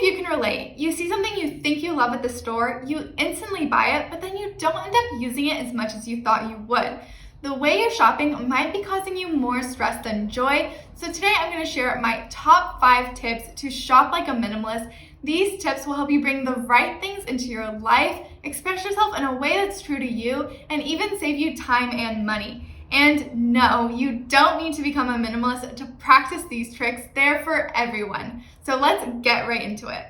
you can relate. You see something you think you love at the store, you instantly buy it, but then you don't end up using it as much as you thought you would. The way you're shopping might be causing you more stress than joy. So today I'm going to share my top 5 tips to shop like a minimalist. These tips will help you bring the right things into your life, express yourself in a way that's true to you, and even save you time and money. And no, you don't need to become a minimalist to practice these tricks. They're for everyone. So let's get right into it.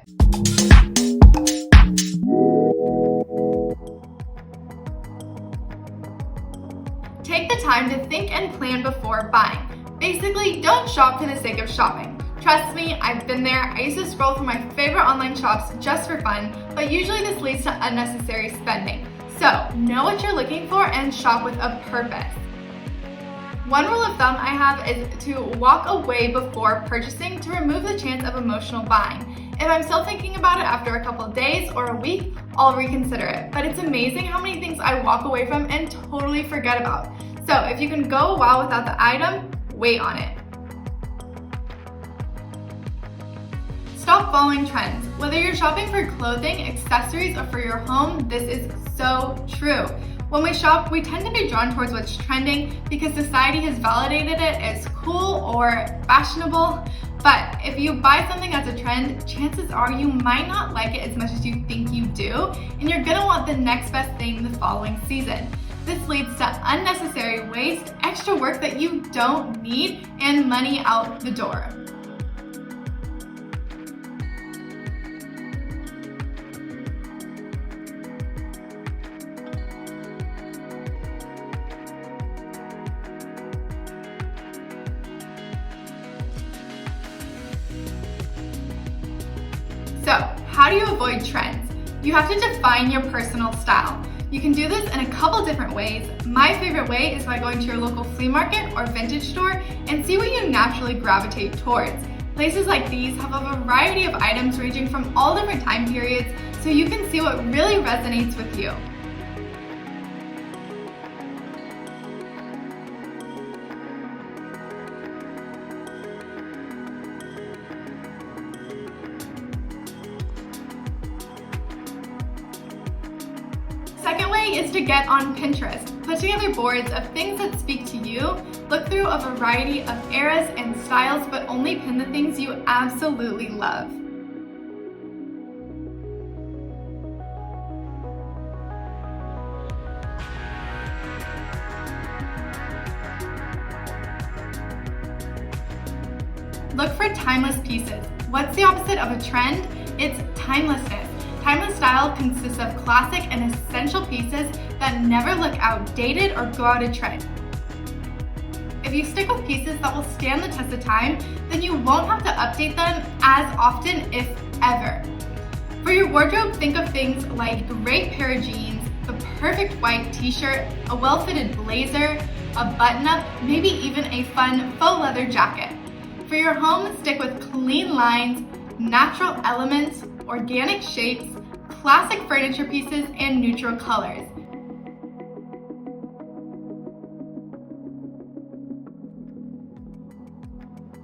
Take the time to think and plan before buying. Basically, don't shop for the sake of shopping. Trust me, I've been there. I used to scroll through my favorite online shops just for fun, but usually this leads to unnecessary spending. So, know what you're looking for and shop with a purpose. One rule of thumb I have is to walk away before purchasing to remove the chance of emotional buying. If I'm still thinking about it after a couple of days or a week, I'll reconsider it. But it's amazing how many things I walk away from and totally forget about. So if you can go a while without the item, wait on it. Stop following trends. Whether you're shopping for clothing, accessories, or for your home, this is so true. When we shop, we tend to be drawn towards what's trending because society has validated it as cool or fashionable. But if you buy something that's a trend, chances are you might not like it as much as you think you do, and you're gonna want the next best thing the following season. This leads to unnecessary waste, extra work that you don't need, and money out the door. So, how do you avoid trends? You have to define your personal style. You can do this in a couple different ways. My favorite way is by going to your local flea market or vintage store and see what you naturally gravitate towards. Places like these have a variety of items ranging from all different time periods, so you can see what really resonates with you. Second way is to get on Pinterest. Put together boards of things that speak to you. Look through a variety of eras and styles, but only pin the things you absolutely love. Look for timeless pieces. What's the opposite of a trend? It's timelessness. Timeless style consists of classic and essential pieces that never look outdated or go out of trend. If you stick with pieces that will stand the test of time, then you won't have to update them as often, if ever. For your wardrobe, think of things like a great pair of jeans, the perfect white t-shirt, a well-fitted blazer, a button-up, maybe even a fun faux leather jacket. For your home, stick with clean lines, natural elements, organic shapes, classic furniture pieces, and neutral colors.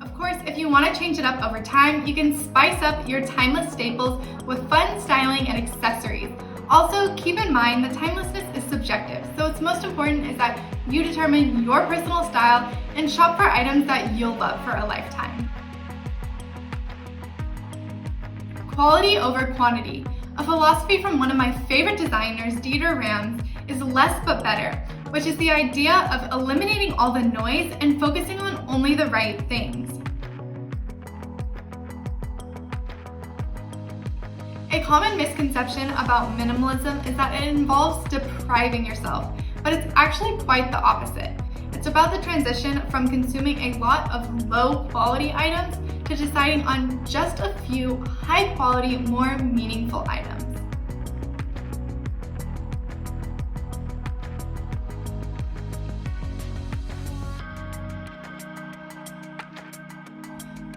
Of course, if you want to change it up over time, you can spice up your timeless staples with fun styling and accessories. Also, keep in mind that timelessness is subjective, so what's most important is that you determine your personal style and shop for items that you'll love for a lifetime. Quality over quantity. A philosophy from one of my favorite designers, Dieter Rams, is less but better, which is the idea of eliminating all the noise and focusing on only the right things. A common misconception about minimalism is that it involves depriving yourself, but it's actually quite the opposite. It's about the transition from consuming a lot of low-quality items to deciding on just a few high-quality, more meaningful items.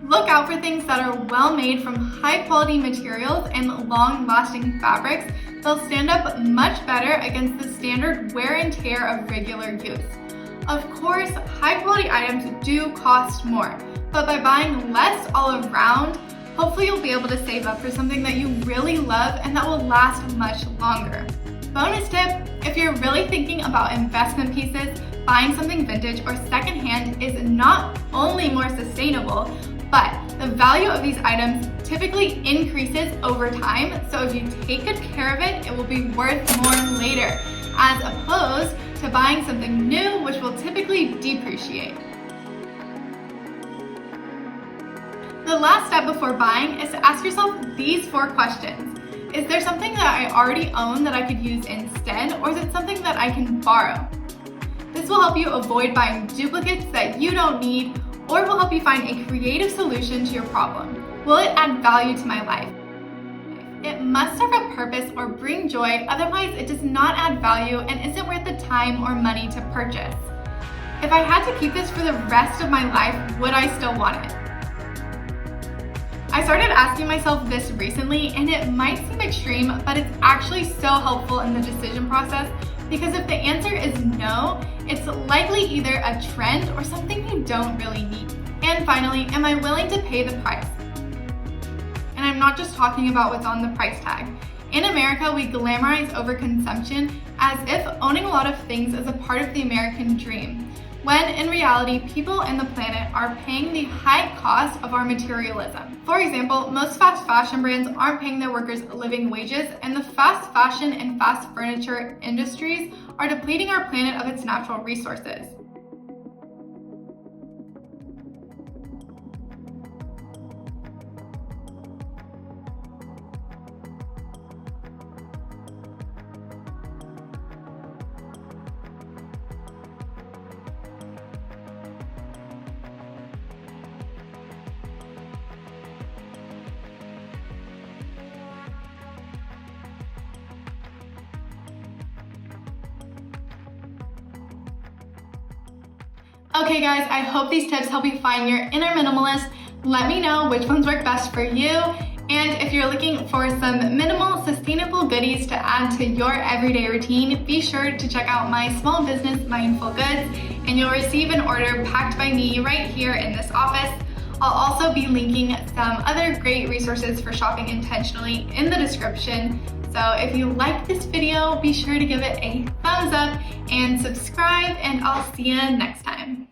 Look out for things that are well made from high-quality materials and long-lasting fabrics. They'll stand up much better against the standard wear and tear of regular use. Of course, high-quality items do cost more, but by buying less all around, Hopefully you'll be able to save up for something that you really love and that will last much longer. Bonus tip, if you're really thinking about investment pieces, buying something vintage or secondhand is not only more sustainable, but the value of these items typically increases over time. So if you take good care of it, it will be worth more later, as opposed to buying something new, which will typically depreciate. The last step before buying is to ask yourself these 4 questions. Is there something that I already own that I could use instead, or is it something that I can borrow? This will help you avoid buying duplicates that you don't need, or will help you find a creative solution to your problem. Will it add value to my life? It must serve a purpose or bring joy, otherwise it does not add value and isn't worth the time or money to purchase. If I had to keep this for the rest of my life, would I still want it? I started asking myself this recently, and it might seem extreme, but it's actually so helpful in the decision process, because if the answer is no, it's likely either a trend or something you don't really need. And finally, am I willing to pay the price? And I'm not just talking about what's on the price tag. In America, we glamorize overconsumption as if owning a lot of things is a part of the American dream, when in reality, people and the planet are paying the high cost of our materialism. For example, most fast fashion brands aren't paying their workers living wages, and the fast fashion and fast furniture industries are depleting our planet of its natural resources. Okay guys, I hope these tips help you find your inner minimalist. Let me know which ones work best for you. And if you're looking for some minimal, sustainable goodies to add to your everyday routine, be sure to check out my small business, Mindful Goods, and you'll receive an order packed by me right here in this office. I'll also be linking some other great resources for shopping intentionally in the description. So if you like this video, be sure to give it a thumbs up and subscribe, and I'll see you next time.